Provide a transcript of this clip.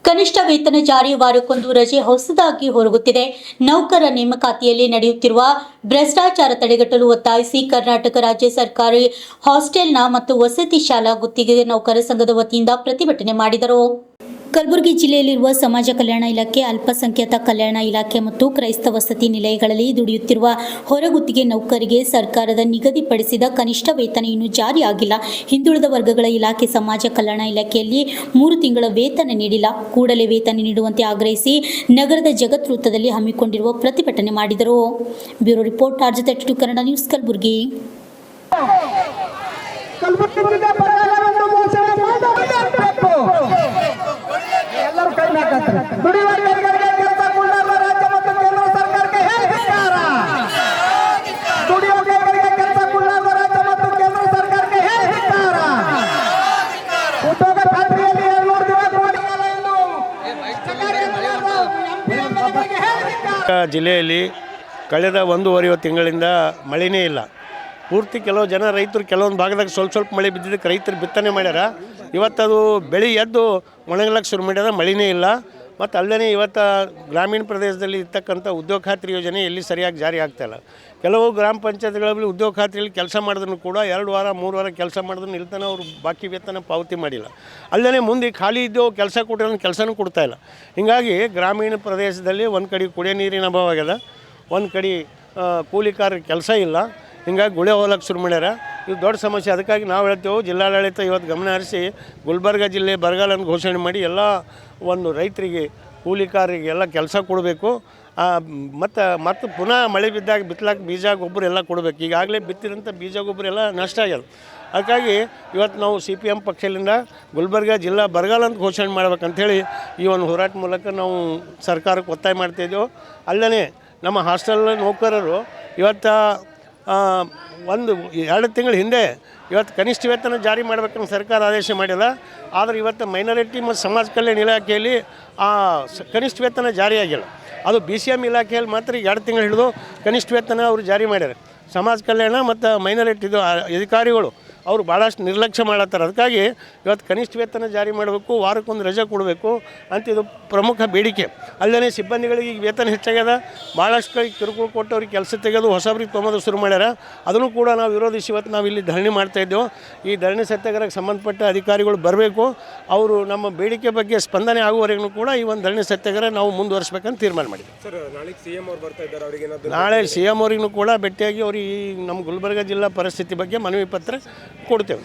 ಕನಿಷ್ಠ ವೇತನ ಜಾರಿ ವಾರಕ್ಕೊಂದು ರಜೆ ಹೊಸದಾಗಿ ಹೊರಗುತ್ತಿದೆ. ನೌಕರ ನೇಮಕಾತಿಯಲ್ಲಿ ನಡೆಯುತ್ತಿರುವ ಭ್ರಷ್ಟಾಚಾರ ತಡೆಗಟ್ಟಲು ಒತ್ತಾಯಿಸಿ ಕರ್ನಾಟಕ ರಾಜ್ಯ ಸರ್ಕಾರಿ ಹಾಸ್ಟೆಲ್ನ ಮತ್ತು ವಸತಿ ಶಾಲಾ ಗುತ್ತಿಗೆ ನೌಕರ ಸಂಘದ ವತಿಯಿಂದ ಪ್ರತಿಭಟನೆ ಮಾಡಿದರು. ಕಲಬುರಗಿ ಜಿಲ್ಲೆಯಲ್ಲಿರುವ ಸಮಾಜ ಕಲ್ಯಾಣ ಇಲಾಖೆ, ಅಲ್ಪಸಂಖ್ಯಾತ ಕಲ್ಯಾಣ ಇಲಾಖೆ ಮತ್ತು ಕ್ರೈಸ್ತ ವಸತಿ ನಿಲಯಗಳಲ್ಲಿ ದುಡಿಯುತ್ತಿರುವ ಹೊರಗುತ್ತಿಗೆ ನೌಕರಿಗೆ ಸರ್ಕಾರದ ನಿಗದಿಪಡಿಸಿದ ಕನಿಷ್ಠ ವೇತನ ಇನ್ನೂ ಜಾರಿಯಾಗಿಲ್ಲ. ಹಿಂದುಳಿದ ವರ್ಗಗಳ ಇಲಾಖೆ ಸಮಾಜ ಕಲ್ಯಾಣ ಇಲಾಖೆಯಲ್ಲಿ 3 ತಿಂಗಳ ವೇತನ ನೀಡಿಲ್ಲ. ಕೂಡಲೇ ವೇತನ ನೀಡುವಂತೆ ಆಗ್ರಹಿಸಿ ನಗರದ ಜಗತ್ ವೃತ್ತದಲ್ಲಿ ಹಮ್ಮಿಕೊಂಡಿರುವ ಪ್ರತಿಭಟನೆ ಮಾಡಿದರು. Bureau report, RJ32 Kannada news, Kalaburagi. ಜಿಲ್ಲೆಯಲ್ಲಿ ಕಳೆದ 1.5 ತಿಂಗಳಿಂದ ಮಳೆನೇ ಇಲ್ಲ. ಪೂರ್ತಿ ಕೆಲವು ಜನ ರೈತರು ಕೆಲವೊಂದು ಭಾಗದಾಗ ಸ್ವಲ್ಪ ಮಳೆ ಬಿದ್ದಿದ್ದಕ್ಕೆ ರೈತರು ಬಿತ್ತನೆ ಮಾಡ್ಯಾರ. ಇವತ್ತದು ಬೆಳೆ ಎದ್ದು ಒಣಗಲಕ್ಕೆ ಶುರು ಮಾಡ್ಯಾರ, ಮಳೆನೇ ಇಲ್ಲ. ಮತ್ತು ಅಲ್ಲದೆ ಇವತ್ತು ಗ್ರಾಮೀಣ ಪ್ರದೇಶದಲ್ಲಿ ಇರ್ತಕ್ಕಂಥ ಉದ್ಯೋಗ ಖಾತ್ರಿ ಯೋಜನೆ ಎಲ್ಲಿ ಸರಿಯಾಗಿ ಜಾರಿ ಆಗ್ತಾಯಿಲ್ಲ. ಕೆಲವು ಗ್ರಾಮ ಪಂಚಾಯತ್ಗಳಲ್ಲಿ ಉದ್ಯೋಗ ಖಾತ್ರಿಯಲ್ಲಿ ಕೆಲಸ ಮಾಡಿದ್ರು ಕೂಡ 2 ವಾರ 3 ವಾರ ಕೆಲಸ ಮಾಡಿದ್ರು ನಿಲ್ತಾನೆ ಅವರು ಬಾಕಿ ವೇತನ ಪಾವತಿ ಮಾಡಿಲ್ಲ. ಅಲ್ಲದೆ ಮುಂದೆ ಖಾಲಿ ಇದ್ದವು ಕೆಲಸ ಕೊಟ್ಟರೆ ಕೆಲಸನೂ ಕೊಡ್ತಾಯಿಲ್ಲ. ಹೀಗಾಗಿ ಗ್ರಾಮೀಣ ಪ್ರದೇಶದಲ್ಲಿ ಒಂದು ಕಡೆ ಕುಡಿಯೋ ನೀರಿನ ಅಭಾವ ಆಗ್ಯದ, ಒಂದು ಕಡೆ ಕೂಲಿಕಾರರಿಗೆ ಕೆಲಸ ಇಲ್ಲ. ಹಿಂಗಾಗಿ ಗುಳೆ ಹೋಗ್ಲಿಕ್ಕೆ ಶುರು ಮಾಡ್ಯಾರ. ಇದು ದೊಡ್ಡ ಸಮಸ್ಯೆ. ಅದಕ್ಕಾಗಿ ನಾವು ಹೇಳ್ತೇವೆ, ಜಿಲ್ಲಾಡಳಿತ ಇವತ್ತು ಗಮನ ಹರಿಸಿ ಗುಲ್ಬರ್ಗ ಜಿಲ್ಲೆ ಬರಗಾಲ ಅಂತ ಘೋಷಣೆ ಮಾಡಿ ಎಲ್ಲ ಒಂದು ರೈತರಿಗೆ ಕೂಲಿಕಾರರಿಗೆ ಎಲ್ಲ ಕೆಲಸ ಕೊಡಬೇಕು. ಮತ್ತು ಪುನಃ ಮಳೆ ಬಿದ್ದಾಗ ಬಿತ್ತಲಾಕ ಬೀಜ ಗೊಬ್ಬರ ಎಲ್ಲ ಕೊಡಬೇಕು. ಈಗಾಗಲೇ ಬಿತ್ತಿದಂಥ ಬೀಜ ಗೊಬ್ಬರ ಎಲ್ಲ ನಷ್ಟ ಆಗ್ಯದ. ಹಾಗಾಗಿ ಇವತ್ತು ನಾವು CPM ಪಕ್ಷದಿಂದ ಗುಲ್ಬರ್ಗ ಜಿಲ್ಲಾ ಬರಗಾಲ ಅಂತ ಘೋಷಣೆ ಮಾಡ್ಬೇಕಂಥೇಳಿ ಈ ಒಂದು ಹೋರಾಟ ಮೂಲಕ ನಾವು ಸರ್ಕಾರಕ್ಕೆ ಒತ್ತಾಯ ಮಾಡ್ತಾಯಿದ್ದೆವು. ಅಲ್ಲದೆ ನಮ್ಮ ಹಾಸ್ಟೆಲ್ ನೌಕರರು ಇವತ್ತು 1-2 ತಿಂಗಳ ಹಿಂದೆ ಇವತ್ತು ಕನಿಷ್ಠ ವೇತನ ಜಾರಿ ಮಾಡಬೇಕಂತ ಸರ್ಕಾರ ಆದೇಶ ಮಾಡಿಲ್ಲ. ಆದರೆ ಇವತ್ತು ಮೈನಾರಿಟಿ ಮತ್ತು ಸಮಾಜ ಕಲ್ಯಾಣ ಇಲಾಖೆಯಲ್ಲಿ ಕನಿಷ್ಠ ವೇತನ ಜಾರಿಯಾಗಿಲ್ಲ. ಅದು BCM ಇಲಾಖೆಯಲ್ಲಿ ಮಾತ್ರ 2 ತಿಂಗಳು ಹಿಡಿದು ಕನಿಷ್ಠ ವೇತನ ಅವರು ಜಾರಿ ಮಾಡ್ಯಾರ. ಸಮಾಜ ಕಲ್ಯಾಣ ಮತ್ತು ಮೈನಾರಿಟಿದು ಅಧಿಕಾರಿಗಳು ಅವರು ಭಾಳಷ್ಟು ನಿರ್ಲಕ್ಷ್ಯ ಮಾಡತ್ತಾರೆ. ಅದಕ್ಕಾಗಿ ಇವತ್ತು ಕನಿಷ್ಠ ವೇತನ ಜಾರಿ ಮಾಡಬೇಕು, ವಾರಕ್ಕೊಂದು ರಜೆ ಕೊಡಬೇಕು ಅಂತ ಇದು ಪ್ರಮುಖ ಬೇಡಿಕೆ. ಅಲ್ಲದೇ ಸಿಬ್ಬಂದಿಗಳಿಗೆ ಈಗ ವೇತನ ಹೆಚ್ಚಾಗ್ಯದ, ಭಾಳಷ್ಟು ಕಿರುಕುಳ ಕೊಟ್ಟವ್ರಿಗೆ ಕೆಲಸ ತೆಗೆದು ಹೊಸಬ್ರಿಗೆ ತೊಗೊಂಡು ಶುರು ಮಾಡ್ಯಾರ. ಅದನ್ನು ಕೂಡ ನಾವು ವಿರೋಧಿಸಿ ಇವತ್ತು ನಾವು ಇಲ್ಲಿ ಧರಣಿ ಮಾಡ್ತಾಯಿದ್ದೆವು. ಈ ಧರಣಿ ಸತ್ಯಾಗ್ರಹಕ್ಕೆ ಸಂಬಂಧಪಟ್ಟ ಅಧಿಕಾರಿಗಳು ಬರಬೇಕು. ಅವರು ನಮ್ಮ ಬೇಡಿಕೆ ಬಗ್ಗೆ ಸ್ಪಂದನೆ ಆಗುವವರೆಗೂ ಕೂಡ ಈ ಒಂದು ಧರಣಿ ಸತ್ಯಾಗ್ರಹ ನಾವು ಮುಂದುವರಿಸಬೇಕಂತ ತೀರ್ಮಾನ ಮಾಡಿದ್ವಿ. ಸರ್, ನಾಳೆ CM ಅವ್ರು ಬರ್ತಾ ಇದ್ದಾರೆ, ಅವರಿಗೆ ನಾಳೆ CM ಅವರಿಗೂ ಕೂಡ ಭೇಟಿಯಾಗಿ ಅವ್ರಿಗೆ ನಮ್ಮ ಗುಲ್ಬರ್ಗ ಜಿಲ್ಲಾ ಪರಿಸ್ಥಿತಿ ಬಗ್ಗೆ ಮನವಿ ಪತ್ರ ಕೊಡ್ತೇವೆ.